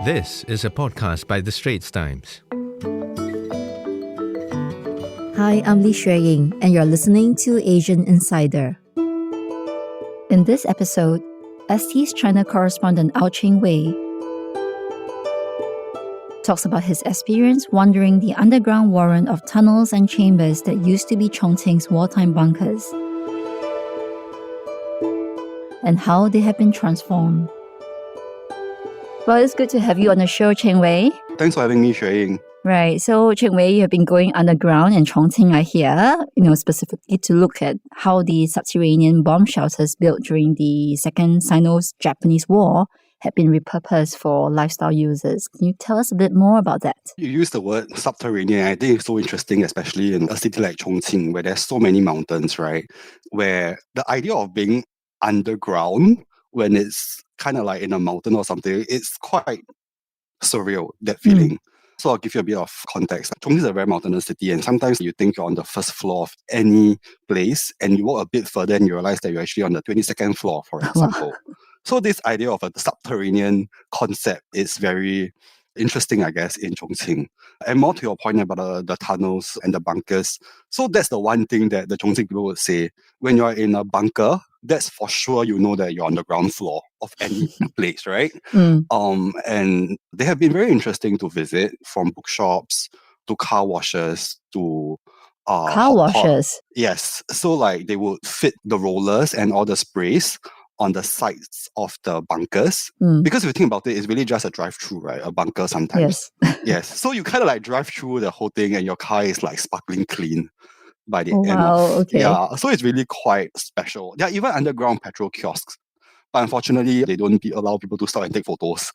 This is a podcast by the Straits Times. Hi, I'm Li Xueying, and you're listening to Asian Insider. In this episode, ST's China correspondent Aw Cheng Wei talks about his experience wandering the underground warren of tunnels and chambers that used to be Chongqing's wartime bunkers, and how they have been transformed. Well, it's good to have you on the show, Cheng Wei. Thanks for having me, Xueying. Right. So, Cheng Wei, you have been going underground in Chongqing, I hear, specifically to look at how the subterranean bomb shelters built during the Second Sino-Japanese War had been repurposed for lifestyle users. Can you tell us a bit more about that? You use the word subterranean. I think it's so interesting, especially in a city like Chongqing, where there's so many mountains, right? Where the idea of being underground, when it's kind of like in a mountain or something, it's quite surreal, that feeling. So I'll give you a bit of context. Chongqing is a very mountainous city, and sometimes you think you're on the first floor of any place, and you walk a bit further and you realize that you're actually on the 22nd floor, for example. So this idea of a subterranean concept is very interesting, I guess, in Chongqing. And more to your point about the tunnels and the bunkers. So that's the one thing that the Chongqing people would say. When you're in a bunker, that's for sure you know that you're on the ground floor of any place, right? And they have been very interesting to visit, from bookshops to car washes to car washes? Yes. So like they would fit the rollers and all the sprays on the sides of the bunkers. Because if you think about it, it's really just a drive-through, right? A bunker sometimes. Yes. Yes. So you kind of like drive through the whole thing and your car is like sparkling clean by the end Wow, of... okay. Yeah. So it's really quite special. There are even underground petrol kiosks. But unfortunately, they don't allow people to stop and take photos.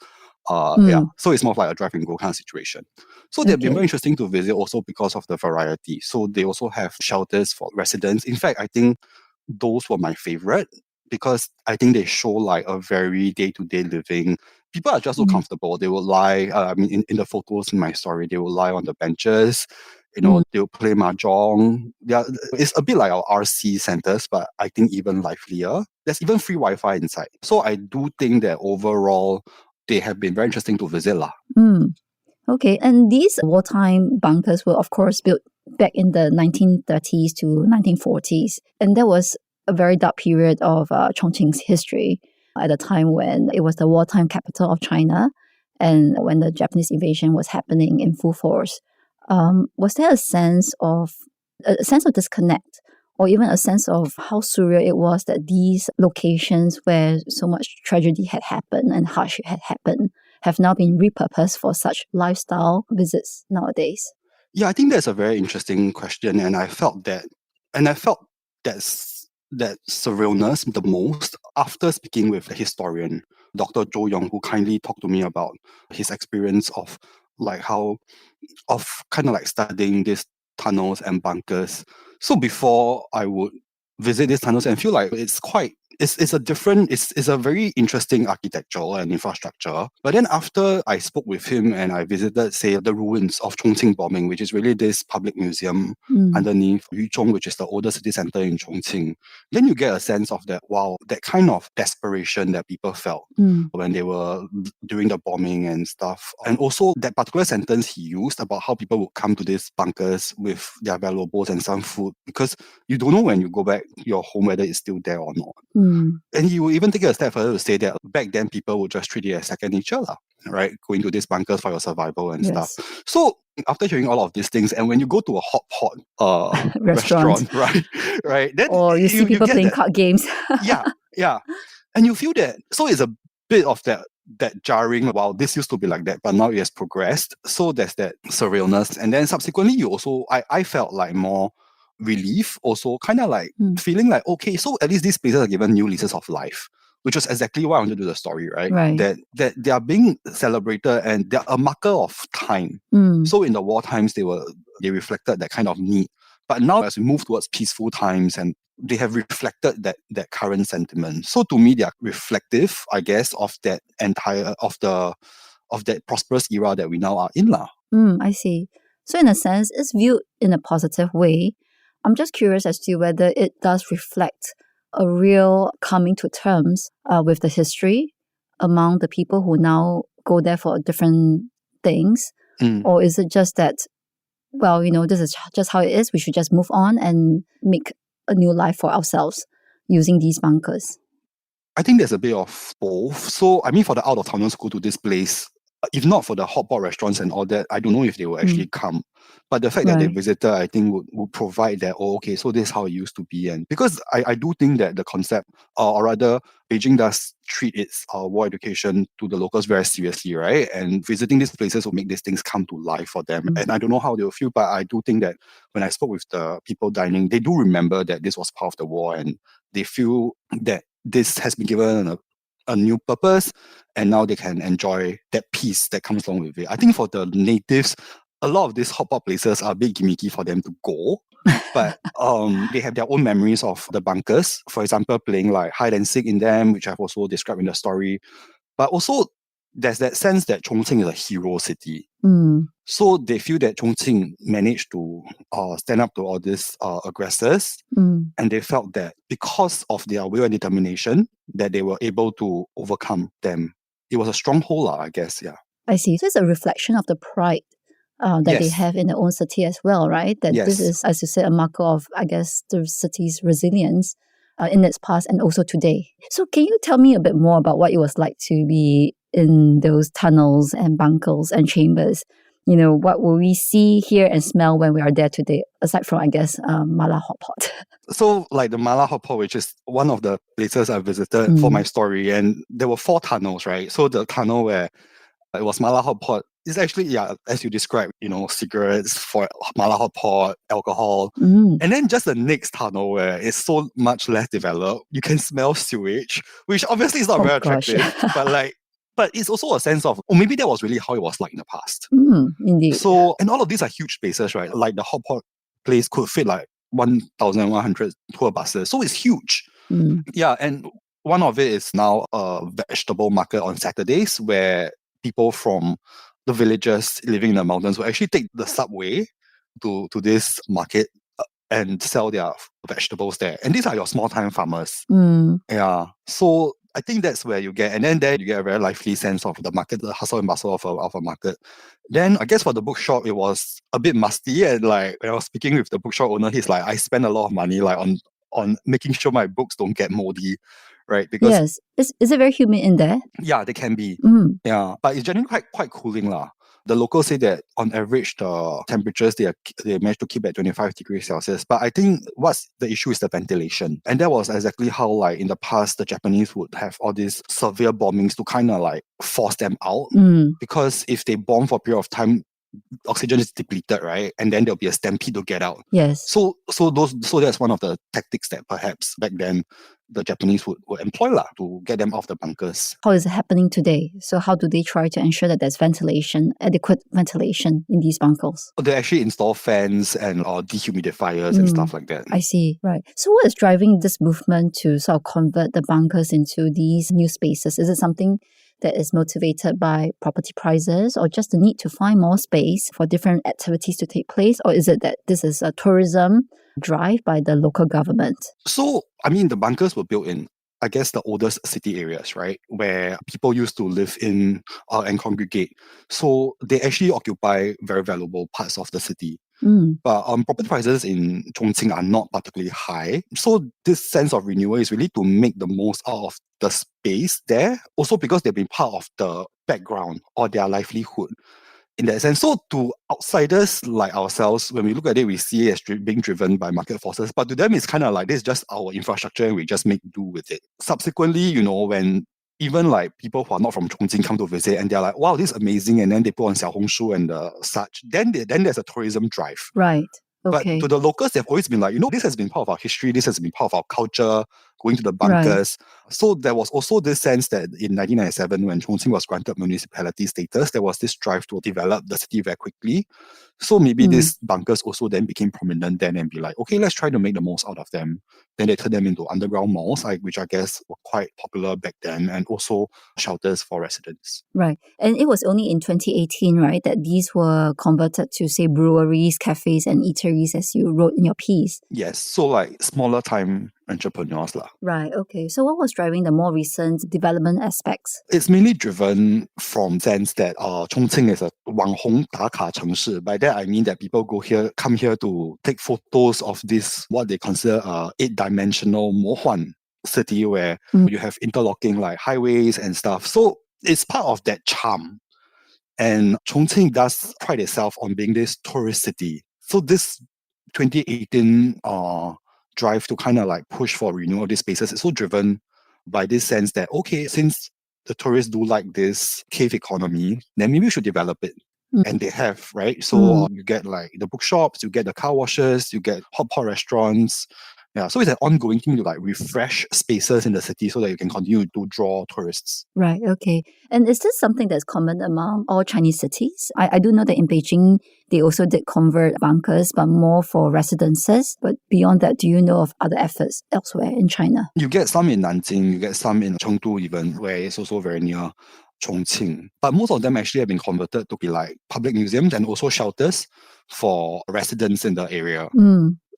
Yeah. So it's more of like a drive and go kind of situation. So they've been very interesting to visit also because of the variety. So they also have shelters for residents. In fact, I think those were my favorite, because I think they show like a very day-to-day living. People are just so comfortable. They will lie, in the photos in my story, they will lie on the benches, they'll play mahjong. It's a bit like our RC centers, but I think even livelier. There's even free Wi-Fi inside. So I do think that overall, they have been very interesting to visit. Okay, and these wartime bunkers were, of course, built back in the 1930s to 1940s. And there was a very dark period of Chongqing's history at a time when it was the wartime capital of China and when the Japanese invasion was happening in full force. Was there a sense of disconnect, or even a sense of how surreal it was that these locations where so much tragedy had happened and hardship had happened have now been repurposed for such lifestyle visits nowadays? Yeah, I think that's a very interesting question, and I felt that surrealness the most after speaking with a historian, Dr. Zhou Yong, who kindly talked to me about his experience of studying these tunnels and bunkers. So before I would visit these tunnels and feel like it's a very interesting architecture and infrastructure. But then after I spoke with him and I visited, say, the ruins of Chongqing bombing, which is really this public museum underneath Yuzhong, which is the oldest city center in Chongqing, then you get a sense of that kind of desperation that people felt when they were during the bombing and stuff. And also that particular sentence he used about how people would come to these bunkers with their valuables and some food, because you don't know when you go back your home whether it's still there or not. And he would even take it a step further to say that back then people would just treat it as second nature, right? Going to these bunkers for your survival and stuff. So after hearing all of these things, and when you go to a hot pot restaurant, right? Then or you see people playing card games. yeah. And you feel that. So it's a bit of that jarring, wow, this used to be like that, but now it has progressed. So there's that surrealness. And then subsequently, you also, I felt like more relief, also kind of like feeling like, okay, so at least these places are given new leases of life, which was exactly why I wanted to do the story, right? That they are being celebrated and they're a marker of time. So in the war times, they reflected that kind of need. But now as we move towards peaceful times, and they have reflected that current sentiment. So to me, they are reflective, I guess, of that prosperous era that we now are in. I see. So in a sense, it's viewed in a positive way. I'm just curious as to whether it does reflect a real coming to terms with the history among the people who now go there for different things? Or is it just that, well, this is just how it is. We should just move on and make a new life for ourselves using these bunkers? I think there's a bit of both. So, I mean, for the out-of-towners who go to this place, if not for the hotpot restaurants and all that, I don't know if they will actually come. But the fact that they visited, I think, would provide that, okay, so this is how it used to be. And because I do think that the concept, or rather, Beijing does treat its war education to the locals very seriously, right? And visiting these places will make these things come to life for them. And I don't know how they'll feel, but I do think that when I spoke with the people dining, they do remember that this was part of the war, and they feel that this has been given a new purpose, and now they can enjoy that peace that comes along with it. I think for the natives, a lot of these hotpot places are a bit gimmicky for them to go, but they have their own memories of the bunkers. For example, playing like hide and seek in them, which I've also described in the story. But also, there's that sense that Chongqing is a hero city. So they feel that Chongqing managed to stand up to all these aggressors, and they felt that because of their will and determination, that they were able to overcome them. It was a stronghold, I guess, yeah. I see. So it's a reflection of the pride that they have in their own city as well, right? That this is, as you said, a marker of, I guess, the city's resilience in its past and also today. So can you tell me a bit more about what it was like to be in those tunnels and bunkers and chambers? What will we see, hear, and smell when we are there today, aside from, I guess, Mala Hot Pot? So, like the Mala Hot Pot, which is one of the places I visited for my story, and there were 4 tunnels, right? So the tunnel where it was Mala Hot Pot is actually, as you described, cigarettes, for Mala Hot Pot, alcohol. And then just the next tunnel where it's so much less developed, you can smell sewage, which obviously is not very attractive, but it's also a sense of, maybe that was really how it was like in the past. Indeed. So, and all of these are huge spaces, right? Like the hot pot place could fit like 1,100 tour buses. So it's huge. Yeah, and one of it is now a vegetable market on Saturdays where people from the villages living in the mountains will actually take the subway to this market and sell their vegetables there. And these are your small-time farmers. Yeah. So I think that's where you get, and then there you get a very lively sense of the market, the hustle and bustle of a market. Then I guess for the bookshop, it was a bit musty, and like when I was speaking with the bookshop owner, he's like, I spend a lot of money like on making sure my books don't get moldy, right? Because is it very humid in there? Yeah, they can be. Yeah, but it's generally quite cooling lah. The locals say that on average, the temperatures they manage to keep at 25 degrees Celsius. But I think what's the issue is the ventilation. And that was exactly how, like, in the past, the Japanese would have all these severe bombings to kind of like force them out. Because if they bomb for a period of time, oxygen is depleted, right? And then there'll be a stampede to get out. Yes. So that's one of the tactics that perhaps back then the Japanese would employ to get them off the bunkers. How is it happening today? So how do they try to ensure that there's adequate ventilation in these bunkers? They actually install fans and dehumidifiers and stuff like that. I see. Right. So what is driving this movement to sort of convert the bunkers into these new spaces? Is it something that is motivated by property prices or just the need to find more space for different activities to take place? Or is it that this is a tourism drive by the local government? So, I mean, the bunkers were built in, I guess, the oldest city areas, right? Where people used to live in and congregate. So they actually occupy very valuable parts of the city. But property prices in Chongqing are not particularly high. So this sense of renewal is really to make the most out of the space there. Also because they've been part of the background or their livelihood in that sense. So to outsiders like ourselves, when we look at it, we see it as being driven by market forces. But to them, it's kind of like, this is just our infrastructure and we just make do with it. Subsequently, when even like people who are not from Chongqing come to visit and they're like, wow, this is amazing. And then they put on Xiaohongshu and such. Then there's a tourism drive. Right. Okay. But to the locals, they've always been like, this has been part of our history. This has been part of our culture, going to the bunkers. Right. So there was also this sense that in 1997, when Chongqing was granted municipality status, there was this drive to develop the city very quickly. So maybe these bunkers also then became prominent then and be like, okay, let's try to make the most out of them. Then they turned them into underground malls, which I guess were quite popular back then, and also shelters for residents. Right. And it was only in 2018, right, that these were converted to, say, breweries, cafes, and eateries, as you wrote in your piece. Yes. So like smaller time entrepreneurs lah. Right, okay. So what was driving the more recent development aspects? It's mainly driven from sense that Chongqing is a 网红打卡城市. By that I mean that people come here to take photos of this what they consider a 8-dimensional 魔幻 city where you have interlocking like highways and stuff. So it's part of that charm. And Chongqing does pride itself on being this tourist city. So this 2018 drive to kind of like push for renewal of these spaces is so driven by this sense that, okay, since the tourists do like this cave economy, then maybe we should develop it. And they have, right? So you get like the bookshops, you get the car washes, you get hot pot restaurants. Yeah, so it's an ongoing thing to like refresh spaces in the city so that you can continue to draw tourists. Right, okay. And is this something that's common among all Chinese cities? I do know that in Beijing, they also did convert bunkers, but more for residences. But beyond that, do you know of other efforts elsewhere in China? You get some in Nanjing, you get some in Chengdu even, where it's also very near Chongqing. But most of them actually have been converted to be like public museums and also shelters for residents in the area.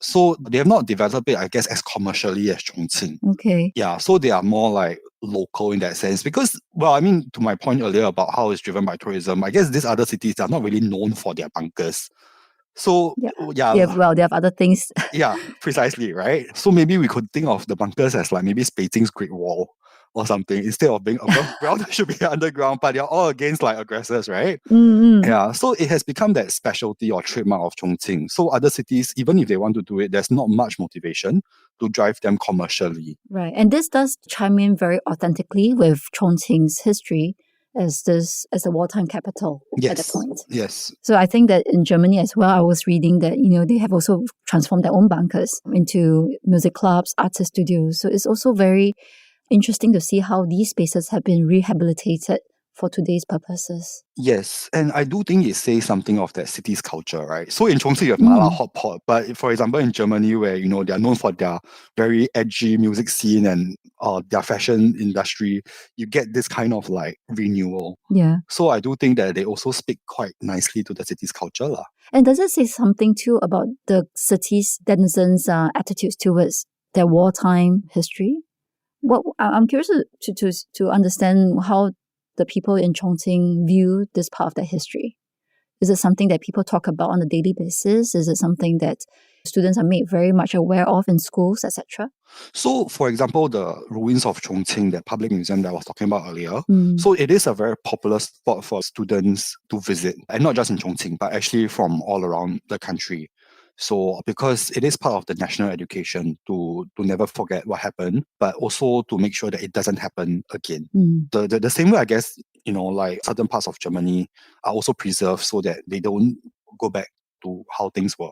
So they have not developed it, I guess, as commercially as Chongqing. Okay. Yeah, so they are more like local in that sense. Because, well, I mean, to my point earlier about how it's driven by tourism, I guess these other cities are not really known for their bunkers. So, yeah. They have other things. Yeah, precisely, right? So maybe we could think of the bunkers as like maybe Beijing's Great Wall or something. Instead of being above ground, they should be underground, but they're all against like aggressors, right? Yeah, so it has become that specialty or trademark of Chongqing. So other cities, even if they want to do it, there's not much motivation to drive them commercially. Right, and this does chime in very authentically with Chongqing's history as a wartime capital at that point. Yes. So I think that in Germany as well, I was reading that, they have also transformed their own bunkers into music clubs, artist studios. So it's also very interesting to see how these spaces have been rehabilitated for today's purposes. Yes, and I do think it says something of that city's culture, right? So in Chongqing, you have Mala hot pot, but for example, in Germany, where they are known for their very edgy music scene and their fashion industry, you get this kind of like renewal. Yeah. So I do think that they also speak quite nicely to the city's culture, lah. And does it say something too about the city's denizens' attitudes towards their wartime history? I'm curious to understand how the people in Chongqing view this part of their history. Is it something that people talk about on a daily basis? Is it something that students are made very much aware of in schools, etc.? So, for example, the ruins of Chongqing, that public museum that I was talking about earlier, so it is a very popular spot for students to visit, and not just in Chongqing, but actually from all around the country. So, because it is part of the national education to never forget what happened, but also to make sure that it doesn't happen again. The same way, I guess, like certain parts of Germany are also preserved so that they don't go back to how things were.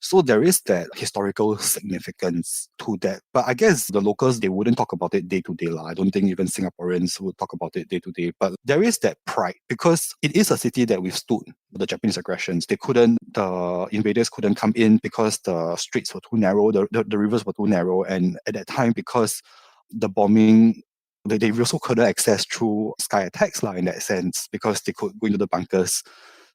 So there is that historical significance to that. But I guess the locals, they wouldn't talk about it day to day. I don't think even Singaporeans would talk about it day to day. But there is that pride because it is a city that withstood the Japanese aggressions. The invaders couldn't come in because the straits were too narrow, the rivers were too narrow. And at that time, because the bombing, they also couldn't access through sky attacks in that sense because they could go into the bunkers.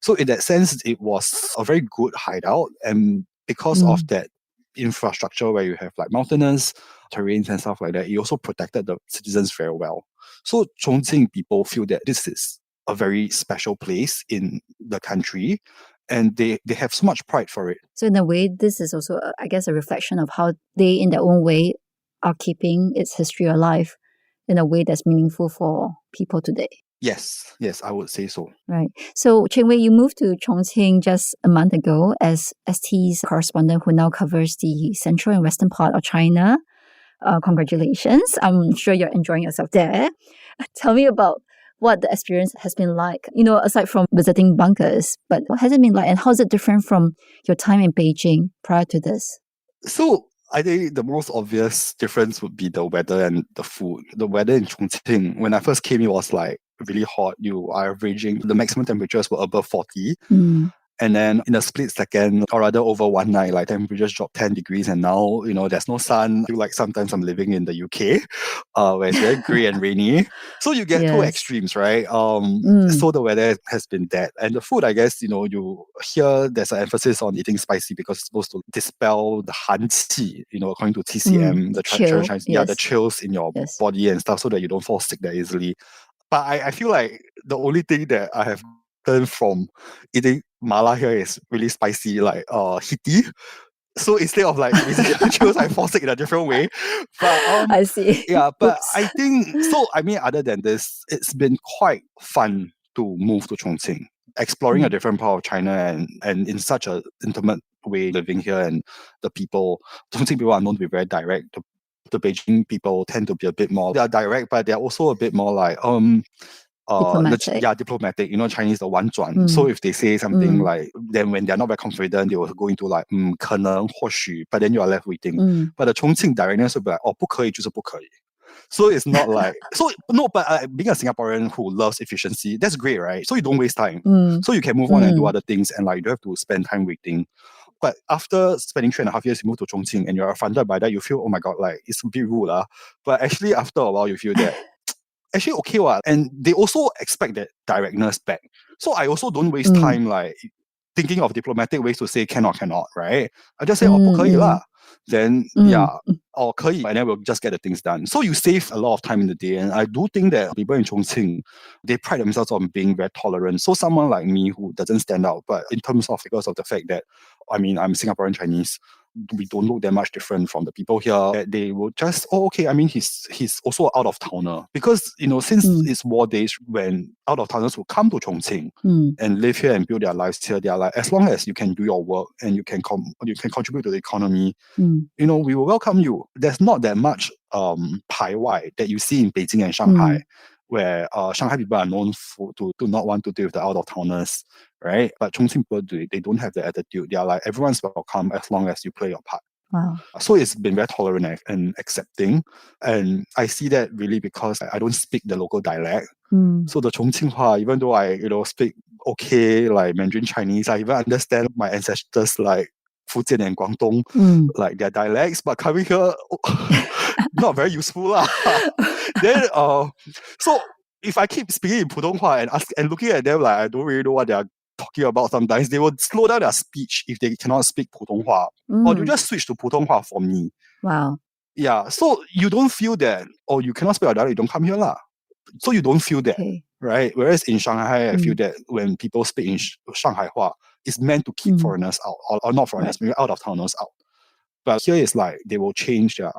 So in that sense, it was a very good hideout. And because of that infrastructure where you have like mountainous terrains and stuff like that, it also protected the citizens very well. So Chongqing people feel that this is a very special place in the country and they have so much pride for it. So in a way, this is also, I guess, a reflection of how they, in their own way, are keeping its history alive in a way that's meaningful for people today. Yes, I would say so. Right. So, Cheng Wei, you moved to Chongqing just a month ago as ST's correspondent who now covers the central and western part of China. Congratulations. I'm sure you're enjoying yourself there. Tell me about what the experience has been like, aside from visiting bunkers, but what has it been like and how is it different from your time in Beijing prior to this? So, I think the most obvious difference would be the weather and the food. The weather in Chongqing, when I first came, it was like really hot. You are averaging, the maximum temperatures were above 40. And then in a split second, or rather over one night, like temperatures drop 10 degrees and now, there's no sun. I feel like sometimes I'm living in the UK, where it's very grey and rainy. So you get two Yes. extremes, right? Mm. So the weather has been that. And the food, I guess, you hear there's an emphasis on eating spicy because it's supposed to dispel the han qi, according to TCM, the Chill, Chinese, yes. the chills in your Yes. body and stuff so that you don't fall sick that easily. But I feel like the only thing that I have learned from eating mala here is really spicy, like heaty. So instead of like basically chills, I fall sick in a different way. But I see. yeah, but Oops. I think so. I mean, other than this, it's been quite fun to move to Chongqing, exploring a different part of China and in such an intimate way, living here and the people. Chongqing people are known to be very direct. The Beijing people tend to be a bit more. They are direct, but they're also a bit more like Diplomatic. diplomatic. Chinese the 婉转. So if they say something like, then when they're not very confident, they will go into like 可能或许, but then you are left waiting. But the Chongqing directness will be like, 不可以就是不可以. So it's not like but being a Singaporean who loves efficiency, that's great, right? So you don't waste time. So you can move on and do other things, and like you don't have to spend time waiting. But after spending 3.5 years, you move to Chongqing and you're affronted by that, you feel, oh my god, like it's a bit rude. But actually after a while you feel that actually okay what. And they also expect that directness back. So I also don't waste time like thinking of diplomatic ways to say cannot, right? I just say 不可以啦. Then or 可以, and then we'll just get the things done. So you save a lot of time in the day. And I do think that people in Chongqing, they pride themselves on being very tolerant. So someone like me who doesn't stand out, but in terms of because of the fact that, I mean, I'm Singaporean Chinese, we don't look that much different from the people here. They will just, okay, I mean, he's also out of towner. Because, since it's war days when out of towners will come to Chongqing and live here and build their lives here, they are like, as long as you can do your work and you can contribute to the economy, we will welcome you. There's not that much 排外 that you see in Beijing and Shanghai, where Shanghai people are known to not want to deal with the out-of-towners, right? But Chongqing people, they don't have the attitude. They are like, everyone's welcome as long as you play your part. Wow. So it's been very tolerant and accepting. And I see that really because I don't speak the local dialect. So the Chongqinghua, even though I, speak okay, like Mandarin Chinese, I even understand my ancestors like Fujian and Guangdong, like their dialects, but coming here, not very useful lah. Then, so if I keep speaking in Putonghua and looking at them like I don't really know what they are talking about sometimes, they will slow down their speech if they cannot speak Putonghua. Or they just switch to Putonghua for me. Wow. Yeah, so you don't feel that, you cannot speak a dialect, you don't come here lah. So you don't feel that, right? Whereas in Shanghai, I feel that when people speak in Shanghai-hua, it's meant to keep foreigners out, or not foreigners, maybe out-of-towners out. But here it's like they will change their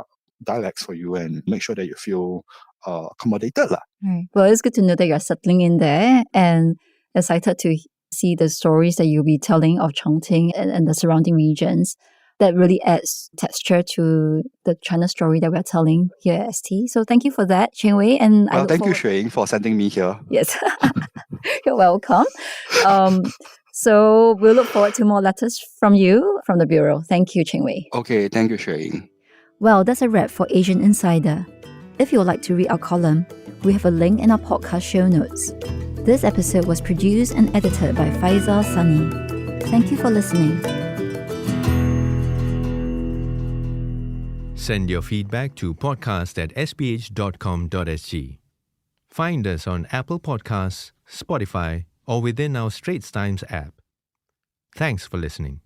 dialects for you and make sure that you feel accommodated lah. Right. Well, it's good to know that you're settling in there and excited to see the stories that you'll be telling of Chongqing and the surrounding regions. That really adds texture to the China story that we're telling here at ST. So thank you for that, Cheng Wei. And well, thank you, Xueying, for sending me here. Yes, you're welcome. So we'll look forward to more letters from you from the Bureau. Thank you, Cheng Wei. Okay, thank you, Xueying. Well, that's a wrap for Asian Insider. If you would like to read our column, we have a link in our podcast show notes. This episode was produced and edited by Faisal Sani. Thank you for listening. Send your feedback to podcast@sph.com.sg. Find us on Apple Podcasts, Spotify, or within our Straits Times app. Thanks for listening.